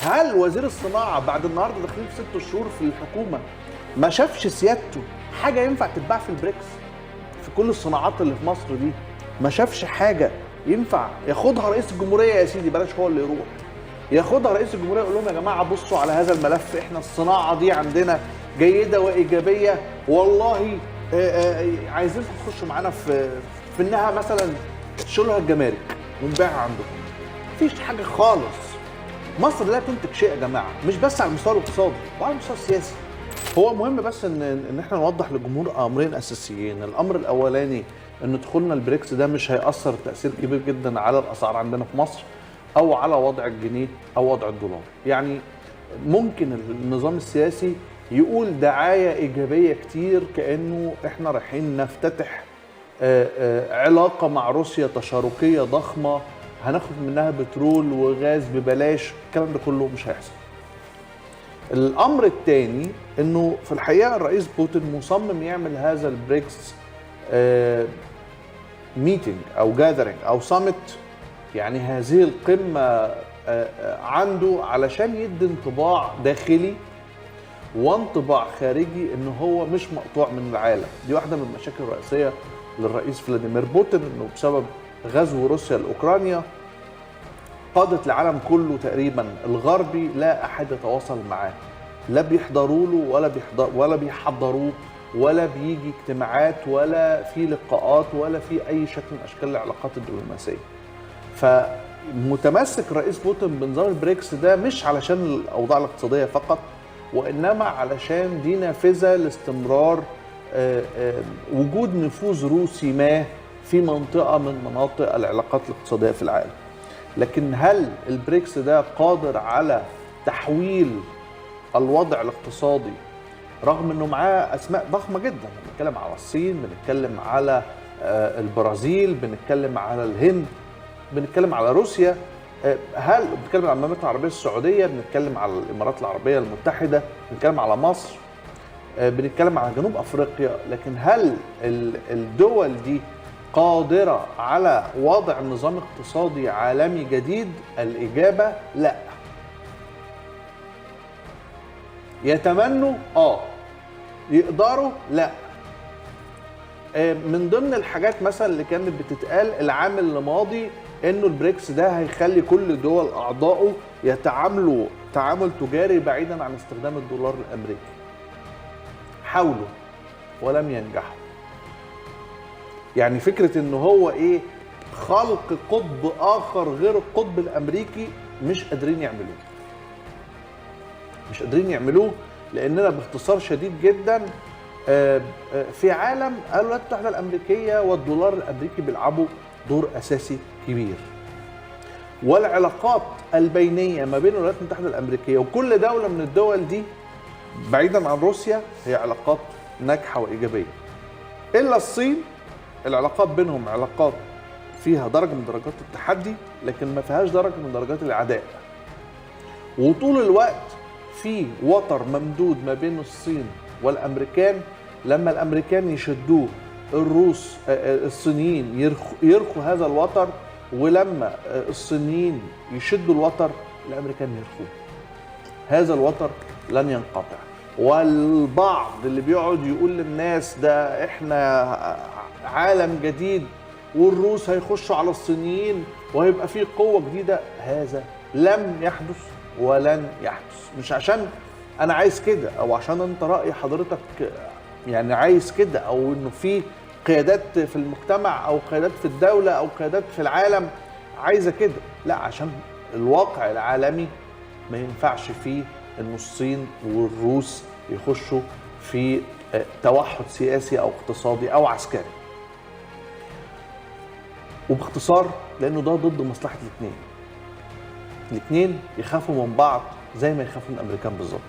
هل وزير الصناعه بعد النهارده داخلين في 6 شهور في الحكومه ما شافش سيادته حاجه ينفع تتباع في البريكس؟ في كل الصناعات اللي في مصر دي ما شافش حاجه ينفع ياخدها رئيس الجمهوريه؟ يا سيدي بلاش هو اللي يروح، ياخدها رئيس الجمهوريه يقول لهم يا جماعه بصوا على هذا الملف، احنا الصناعه دي عندنا جيده وايجابيه، والله عايزين تخشوا معانا في انها مثلا تشيلها الجمارك ونبيعها عندكم. مفيش حاجه خالص. مصر لا تنتج شيء يا جماعه، مش بس على المستوى الاقتصادي وعلى المستوى السياسي. هو مهم بس ان احنا نوضح للجمهور امرين اساسيين. الامر الاولاني ان دخولنا البريكس ده مش هيأثر تأثير كبير جدا على الاسعار عندنا في مصر او على وضع الجنيه او وضع الدولار. يعني ممكن النظام السياسي يقول دعايه ايجابيه كتير كانه احنا رايحين نفتتح علاقه مع روسيا تشاركيه ضخمه هناخد منها بترول وغاز ببلاش، الكلام ده كله مش هيحصل. الامر الثاني انه في الحقيقه الرئيس بوتين مصمم يعمل هذا البريكس ميتنج او جاذرينج او سامت، يعني هذه القمه عنده علشان يدي انطباع داخلي وانطباع خارجي ان هو مش مقطوع من العالم. دي واحده من المشاكل الرئيسيه للرئيس فلاديمير بوتين، انه بسبب غزو روسيا لاوكرانيا قادت العالم كله تقريبا الغربي لا احد يتواصل معاه، لا بيحضروا له ولا بيحضروه ولا بيجي اجتماعات ولا في لقاءات ولا في اي شكل من اشكال العلاقات الدبلوماسيه. فمتمسك رئيس بوتين بنظام البريكس ده مش علشان الاوضاع الاقتصاديه فقط، وانما علشان دي نافذه لاستمرار وجود نفوذ روسي ما في منطقه من مناطق العلاقات الاقتصاديه في العالم. لكن هل البريكس ده قادر على تحويل الوضع الاقتصادي رغم انه معاه اسماء ضخمه جدا؟ بنتكلم على الصين، بنتكلم على البرازيل، بنتكلم على الهند، بنتكلم على روسيا، هل بنتكلم على المملكه العربيه السعوديه، بنتكلم على الامارات العربيه المتحده، بنتكلم على مصر، بنتكلم على جنوب افريقيا، لكن هل الدول دي قادرة على وضع نظام اقتصادي عالمي جديد؟ الإجابة لا. يتمنوا؟ يقدروا؟ لا. من ضمن الحاجات مثلا اللي كانت بتتقال العام الماضي انه البريكس ده هيخلي كل دول اعضائه يتعاملوا تعامل تجاري بعيدا عن استخدام الدولار الامريكي. حاولوا ولم ينجحوا. يعني فكرة انه هو خلق قطب اخر غير القطب الامريكي مش قادرين يعملوه. مش قادرين يعملوه لاننا باختصار شديد جدا في عالم الولايات المتحدة الامريكية والدولار الامريكي بيلعبوا دور اساسي كبير. والعلاقات البينية ما بين الولايات المتحدة الامريكية وكل دولة من الدول دي بعيدا عن روسيا هي علاقات ناجحة وايجابية. الا الصين العلاقات بينهم علاقات فيها درجة من درجات التحدي لكن ما فيهاش درجة من درجات العداء. وطول الوقت في وتر ممدود ما بين الصين والامريكان، لما الامريكان يشدوه الصينيين يرخوا هذا الوتر، ولما الصينيين يشدوا الوتر الامريكان يرخوه. هذا الوتر لن ينقطع. والبعض اللي بيقعد يقول للناس ده احنا عالم جديد والروس هيخشوا على الصينيين وهيبقى فيه قوة جديدة، هذا لم يحدث ولن يحدث. مش عشان انا عايز كده او عشان انت رأي حضرتك يعني عايز كده او انه في قيادات في المجتمع او قيادات في الدولة او قيادات في العالم عايزة كده، لا، عشان الواقع العالمي ما ينفعش فيه ان الصين والروس يخشوا في توحد سياسي او اقتصادي او عسكري. وباختصار لانه ده ضد مصلحه الاثنين يخافوا من بعض زي ما يخافوا من الامريكان بالظبط.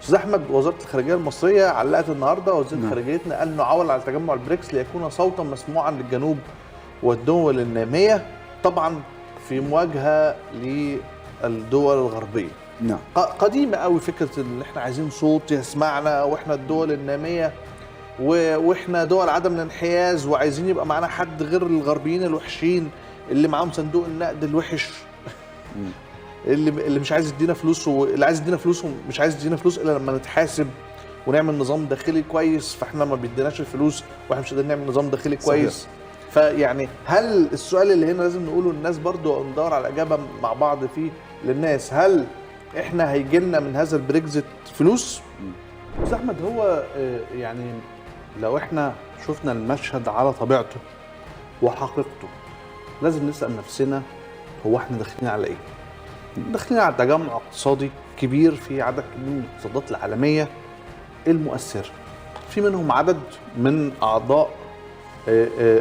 استاذ احمد، وزاره الخارجيه المصريه علقت النهارده وزير خارجيتنا قال نعول على تجمع البريكس ليكون صوتا مسموعا للجنوب والدول الناميه، طبعا في مواجهه للدول الغربيه. نعم. قديمه قوي فكره ان احنا عايزين صوت يسمعنا واحنا الدول الناميه واحنا دول عدم الانحياز وعايزين يبقى معانا حد غير الغربيين الوحشين اللي معاهم صندوق النقد الوحش. اللي مش عايز يدينا فلوس، واللي عايز يدينا فلوس ومش عايز يدينا فلوس الا لما نتحاسب ونعمل نظام داخلي كويس، فاحنا ما بيديناش الفلوس واحنا مش قادرين نعمل نظام داخلي كويس. صحيح. فيعني هل السؤال اللي هنا لازم نقوله للناس برضو ندور على اجابه مع بعض فيه للناس، هل احنا هيجي لنا من هذا البريكزيت فلوس؟ بس احمد، هو يعني لو احنا شفنا المشهد على طبيعته وحقيقته لازم نسال نفسنا هو احنا داخلين على ايه؟ داخلين على تجمع اقتصادي كبير في عدد كبير من الاقتصادات العالميه المؤثره، في منهم عدد من اعضاء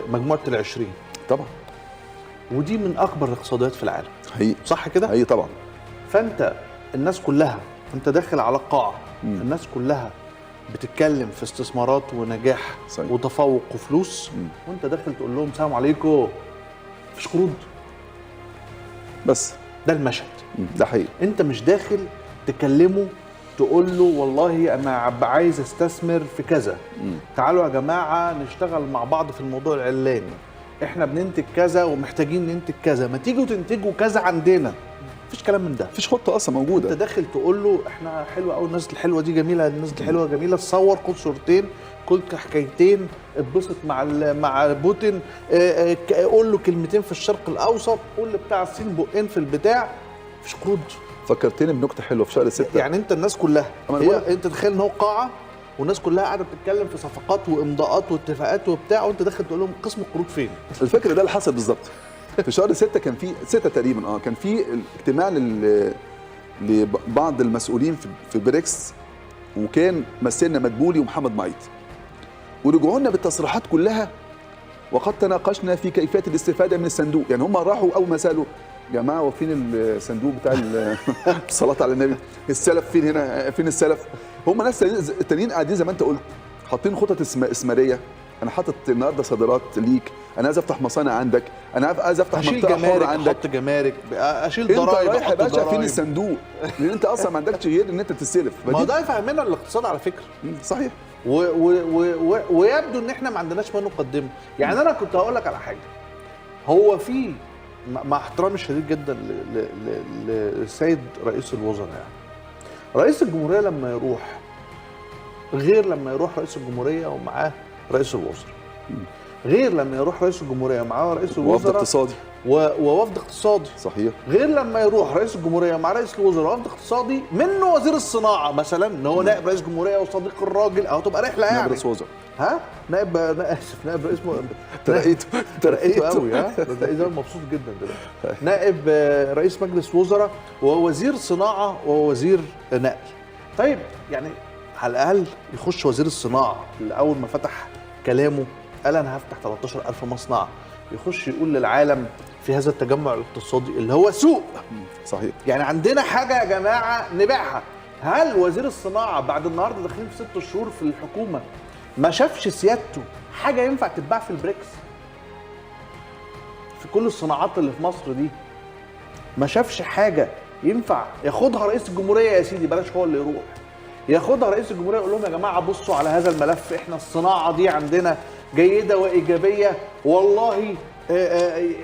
مجموعه ال20 طبعا، ودي من اكبر الاقتصاديات في العالم. حقيقي. صح كده؟ حقيقي طبعا. فانت الناس كلها، انت داخل على قاعه الناس كلها بتتكلم في استثمارات ونجاح. صحيح. وتفوق وفلوس، وانت داخل تقول لهم سلام عليكم مفيش قروض. بس ده المشهد. ده حقيقي. انت مش داخل تكلمه تقول له والله انا عايز استثمر في كذا، تعالوا يا جماعه نشتغل مع بعض في الموضوع العلاني، احنا بننتج كذا ومحتاجين ننتج كذا، ما تيجوا تنتجوا كذا عندنا. مفيش كلام من ده، مفيش خطه اصلا موجوده. انت داخل تقول له احنا حلوه قوي، الناس الحلوه دي جميله، الناس الحلوه جميله، تصور خد صورتين، كل حكايتين، اتبسط مع بوتين، قول له كلمتين في الشرق الاوسط، قول لبتاع الصين بقين في البتاع. مفيش قروض. فكرتني بنكته حلوه في شهر 6. يعني انت الناس كلها انت تخيل ان هو قاعه والناس كلها قاعده بتتكلم في صفقات وامضاءات واتفاقات وبتاع، وانت داخل تقول لهم قسم القروض فين؟ الفكره ده اللي حصل بالظبط في شهر 6. كان في 6 تقريبا كان في اجتماع لبعض المسؤولين في بريكس، وكان مثلنا مدبولي ومحمد معيط، ورجعوا لنا بالتصريحات كلها، وقد تناقشنا في كيفيه الاستفاده من الصندوق. يعني هم راحوا اول ما سالوا يا جماعه وفين الصندوق بتاع الصلاه على النبي، السلف فين هنا، فين السلف؟ هم ناس التانيين قاعدين زي ما انت قلت حاطين خطط استثماريه، انا حاطط النهارده صادرات ليك، انا عايز افتح مصانع عندك، انا عايز افتح منطقه حره عندك، احط جمارك، اشيل ضرائب، انت رايح يا باشا فين الصندوق؟ لان انت اصلا ما عندكش غير ان انت تستلف. ما ده يفهمنا الاقتصاد على فكره. صحيح. ويبدو ان احنا ما عندناش ما نقدمه. يعني انا كنت هقول لك على حاجه، هو في مع احترامي الشديد جدا للسيد رئيس الوزراء، يعني رئيس الجمهوريه لما يروح غير لما يروح رئيس الجمهوريه ومعاه رئيس الوزراء، غير لما يروح رئيس الجمهوريه ومعاه رئيس الوزراء ووفد اقتصادي ووفد اقتصادي. صحيح. غير لما يروح رئيس الجمهوريه مع رئيس الوزراء ووفد اقتصادي منه وزير الصناعه مثلا، ان هو نائب رئيس الجمهوريه وصديق الراجل، او تبقى رحله يعني نائب رئيس وزراء. نائب رئيس ترقيته قوي. ده اذا مبسوط جدا دلوقتي. نائب رئيس مجلس وزراء ووزير صناعه ووزير نقل. طيب يعني على الاقل يخش وزير الصناعه اللي اول ما فتح كلامه قال انا هفتح 13,000 مصنع، يخش يقول للعالم في هذا التجمع الاقتصادي اللي هو سوق. صحيح. يعني عندنا حاجه يا جماعه نبيعها. هل وزير الصناعه بعد النهارده داخلين في 6 شهور في الحكومه ما شافش سيادته حاجه ينفع تتباع في البريكس؟ في كل الصناعات اللي في مصر دي ما شافش حاجه ينفع ياخدها رئيس الجمهوريه؟ يا سيدي بلاش هو اللي يروح، ياخدها رئيس الجمهوريه يقول لهم يا جماعه بصوا على هذا الملف، احنا الصناعه دي عندنا جيده وايجابيه، والله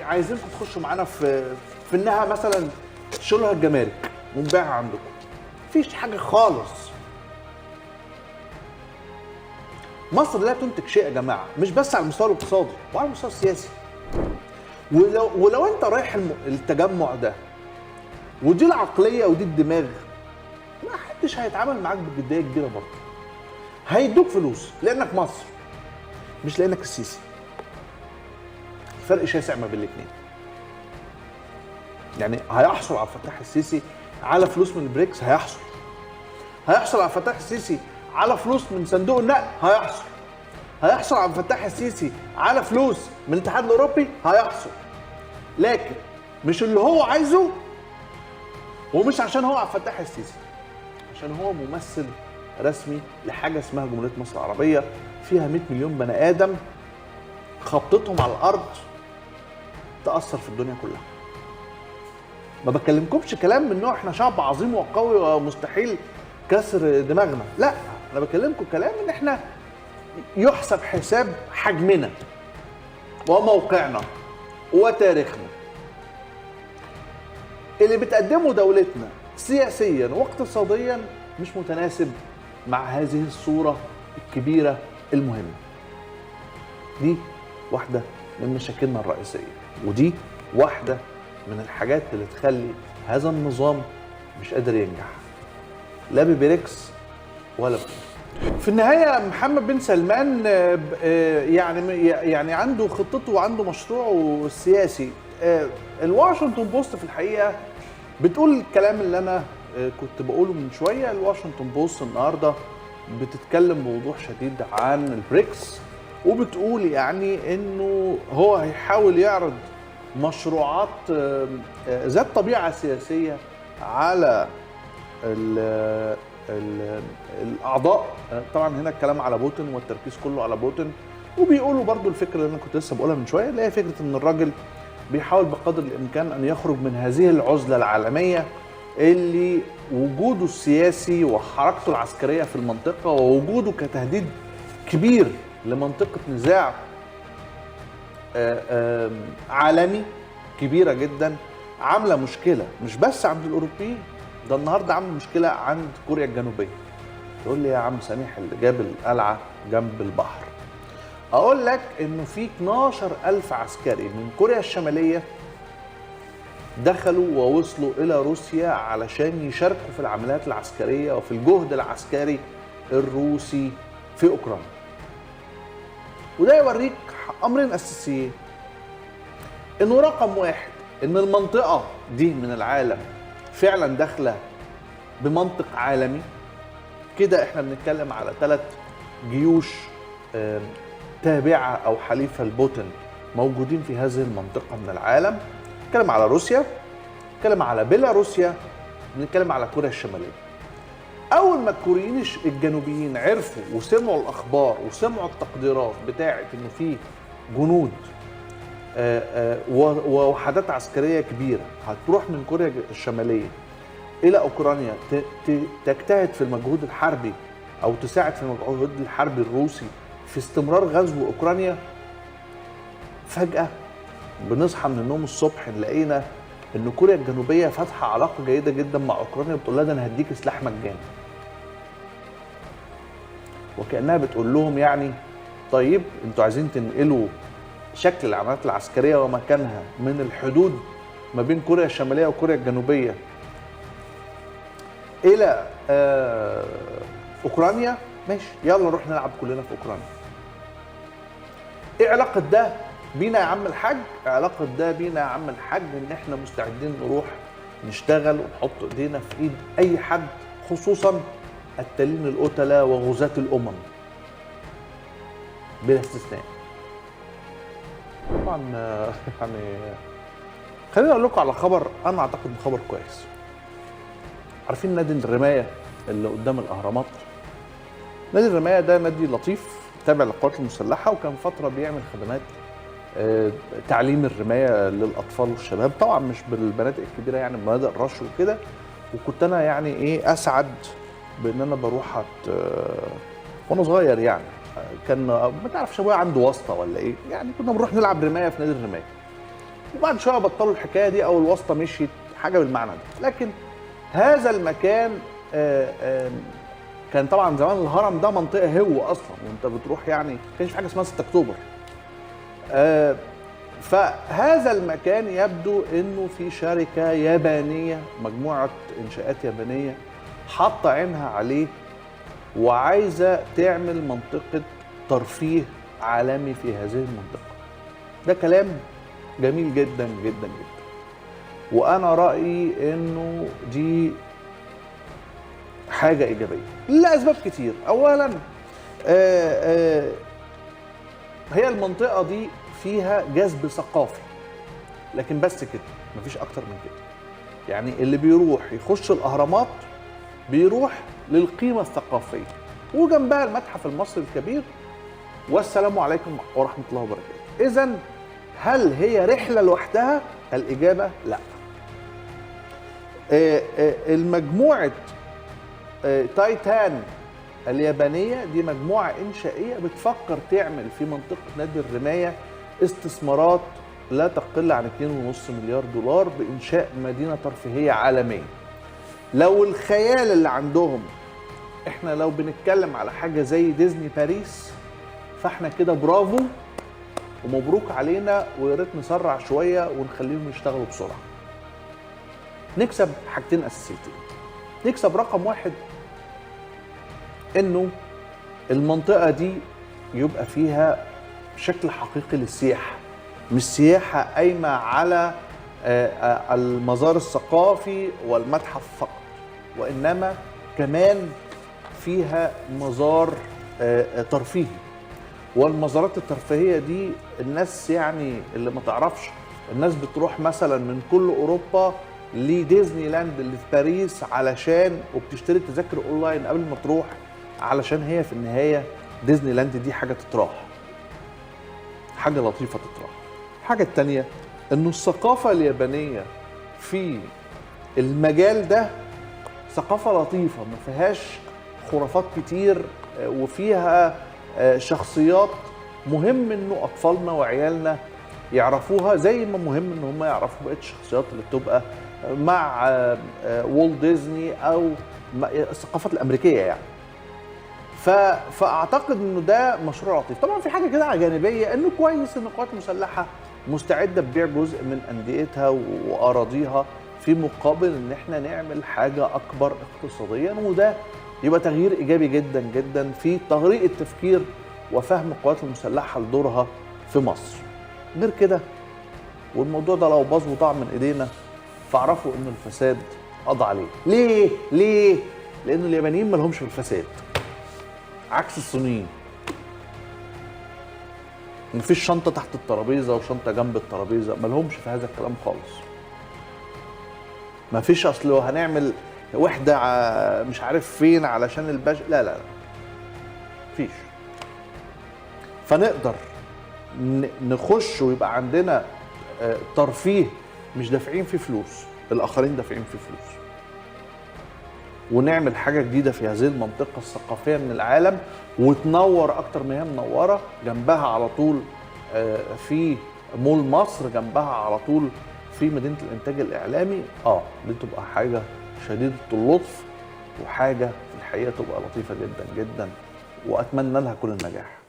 عايزينكم تخشوا معانا في انها مثلا تشيلوها الجمارك ونبيعها عندكم. مفيش حاجه خالص. مصر لا تنتج شيء يا جماعه، مش بس على المستوى الاقتصادي وعلى المستوى السياسي. ولو انت رايح التجمع ده ودي العقليه ودي الدماغ، ما حدش هيتعامل معاك بجديه كبيره برضه. هيدوك فلوس لانك مصر، مش لانك السيسي. فرق شاسع ما بين الاثنين. يعني هيحصل على الفتاح السيسي على فلوس من البريكس، هيحصل على الفتاح السيسي على فلوس من صندوق النقد، هيحصل على الفتاح السيسي على فلوس من الاتحاد الاوروبي، هيحصل. لكن مش اللي هو عايزه، ومش عشان هو عبد الفتاح السيسي، عشان هو ممثل رسمي لحاجه اسمها جمهوريه مصر العربيه فيها 100 مليون بني ادم، خبطتهم على الارض تاثر في الدنيا كلها. ما بكلمكمش كلام من نوع احنا شعب عظيم وقوي ومستحيل كسر دماغنا، لا، انا بكلمكم كلام ان احنا يحسب حساب حجمنا وموقعنا وتاريخنا. اللي بتقدمه دولتنا سياسيا واقتصاديا مش متناسب مع هذه الصورة الكبيرة المهمة. دي واحدة من مشاكلنا الرئيسية، ودي واحدة من الحاجات اللي تخلي هذا النظام مش قادر ينجح لا ببريكس ولا بغيره. في النهاية محمد بن سلمان يعني عنده خطته وعنده مشروعه السياسي. الواشنطن بوست في الحقيقة بتقول الكلام اللي أنا كنت بقوله من شوية. الواشنطن بوست النهاردة بتتكلم بوضوح شديد عن البريكس، وبتقول يعني إنه هو هيحاول يعرض مشروعات ذات طبيعة سياسية على الأعضاء. طبعا هنا الكلام على بوتين والتركيز كله على بوتين، وبيقولوا برضو الفكرة اللي أنا كنت لسه بقولها من شوية، اللي هي فكرة إن الراجل بيحاول بقدر الإمكان أن يخرج من هذه العزلة العالمية اللي وجوده السياسي وحركته العسكرية في المنطقة ووجوده كتهديد كبير لمنطقة نزاع عالمي كبيرة جدا، عاملة مشكلة مش بس عند الأوروبيين، ده النهاردة عامل مشكلة عند كوريا الجنوبية. تقول لي يا عم سميح اللي جاب القلعة جنب البحر، أقول لك إنه في 12,000 عسكري من كوريا الشمالية دخلوا ووصلوا إلى روسيا علشان يشاركوا في العمليات العسكرية وفي الجهد العسكري الروسي في أوكرانيا. وده يوريك أمرين أساسيين، إنه رقم واحد إن المنطقة دي من العالم فعلا داخلة بمنطق عالمي. كده إحنا بنتكلم على 3 جيوش تابعة أو حليفة لبوتين موجودين في هذه المنطقة من العالم. بنتكلم على روسيا، بنتكلم على بيلاروسيا، بنتكلم على كوريا الشمالية. أول ما الكوريين الجنوبيين عرفوا وسمعوا الأخبار وسمعوا التقديرات بتاعة إنه في جنود ووحدات عسكرية كبيرة هتروح من كوريا الشمالية إلى أوكرانيا تجتهد في المجهود الحربي أو تساعد في المجهود الحربي الروسي في استمرار غزو أوكرانيا، فجأة بنصحى من النوم الصبح نلاقينا إن كوريا الجنوبية فاتحة علاقة جيدة جدا مع أوكرانيا، بتقول لها ده أنا هديك سلاح مجاني. وكأنها بتقول لهم يعني طيب انتوا عايزين تنقلوا شكل العمليات العسكرية ومكانها من الحدود ما بين كوريا الشمالية وكوريا الجنوبية إلى أوكرانيا، ماشي يلا نروح نلعب كلنا في أوكرانيا. إيه علاقة ده بينا يا عم الحاج؟ علاقة ده بينا يا عم الحاج إن إحنا مستعدين نروح نشتغل ونحط إيدينا في إيد أي حد، خصوصا التالين القتلة وغزاة الأمم بلا استثناء. طبعا يعني خليني اقول لكم على خبر انا اعتقد انه خبر كويس. عارفين نادي الرمايه اللي قدام الاهرامات؟ نادي الرمايه ده نادي لطيف تابع للقوات المسلحه، وكان فتره بيعمل خدمات تعليم الرمايه للاطفال والشباب، طبعا مش بالبنادق الكبيره يعني بنادق الرش وكده. وكنت انا يعني ايه اسعد بان انا بروح وانا صغير يعني، كان ما تعرفش ابويا عنده واسطه ولا ايه، يعني كنا بنروح نلعب رمايه في نادي الرمايه. وبعد شويه بطلوا الحكايه دي او الواسطه مشيت، حاجه بالمعنى ده. لكن هذا المكان كان طبعا زمان الهرم ده منطقه هو اصلا، وانت بتروح يعني ما كانش في حاجه اسمها 6 اكتوبر. فهذا المكان يبدو انه في شركه يابانيه، مجموعه انشاءات يابانيه حاطه عينها عليه وعايزه تعمل منطقه ترفيه عالمي في هذه المنطقه. ده كلام جميل جدا جدا جدا، وانا رايي انه دي حاجه ايجابيه لاسباب كتير. اولا هي المنطقه دي فيها جذب ثقافي، لكن بس كده مفيش اكتر من كده. يعني اللي بيروح يخش الاهرامات بيروح للقيمه الثقافيه، وجنبها المتحف المصري الكبير، والسلام عليكم ورحمه الله وبركاته. اذا هل هي رحله لوحدها؟ الاجابه لا. المجموعه تايتان اليابانيه دي مجموعه انشائيه بتفكر تعمل في منطقه نادي الرمايه استثمارات لا تقل عن 2.5 مليار دولار بإنشاء مدينة ترفيهية عالمية. لو الخيال اللي عندهم، احنا لو بنتكلم على حاجة زي ديزني باريس، فاحنا كده برافو ومبروك علينا، ويا ريت نسرع شوية ونخليهم يشتغلوا بسرعة. نكسب حاجتين أساسيتين. نكسب رقم واحد إنه المنطقة دي يبقى فيها شكل حقيقي للسياحة، مش سياحة قايمة على المزار الثقافي والمتحف فقط، وإنما كمان فيها مزار ترفيهي. والمزارات الترفيهية دي الناس يعني اللي ما تعرفش، الناس بتروح مثلا من كل أوروبا لديزني لاند اللي في باريس علشان، وبتشتري تذاكر اونلاين قبل ما تروح، علشان هي في النهاية ديزني لاند دي حاجة تتراح، حاجة لطيفة تتراح. الحاجة التانية انه الثقافة اليابانية في المجال ده ثقافة لطيفة ما فيهاش خرافات كتير، وفيها شخصيات مهم انه اطفالنا وعيالنا يعرفوها، زي ما مهم ان هم يعرفوا بقية الشخصيات اللي بتبقى مع والت ديزني او الثقافات الامريكيه يعني. فاعتقد انه ده مشروع لطيف. طبعا في حاجه كده جانبيه، انه كويس ان القوات المسلحه مستعده تبيع جزء من انديتها واراضيها في مقابل ان احنا نعمل حاجه اكبر اقتصاديا، وده يبقى تغيير ايجابي جدا جدا في طريقه تفكير وفهم القوات المسلحه لدورها في مصر. غير كده والموضوع ده لو باظ وضاع من ايدينا، فاعرفوا ان الفساد قضى عليه. ليه؟ لان اليابانيين ما لهمش في الفساد، عكس الصينيين. مفيش شنطه تحت الترابيزه وشنطه جنب الترابيزه، ما لهمش في هذا الكلام خالص. مفيش اصل هنعمل وحده مش عارف فين علشان الباش، لا مفيش. فنقدر نخش ويبقى عندنا ترفيه مش دافعين فيه فلوس، الاخرين دافعين فيه فلوس، ونعمل حاجه جديده في هذه المنطقه الثقافيه من العالم، وتنور اكتر ما هي منوره. جنبها على طول في مول مصر، جنبها على طول في مدينه الانتاج الاعلامي. دي تبقى حاجه شديده اللطف، وحاجه في الحقيقه تبقى لطيفه جدا جدا، واتمنى لها كل النجاح.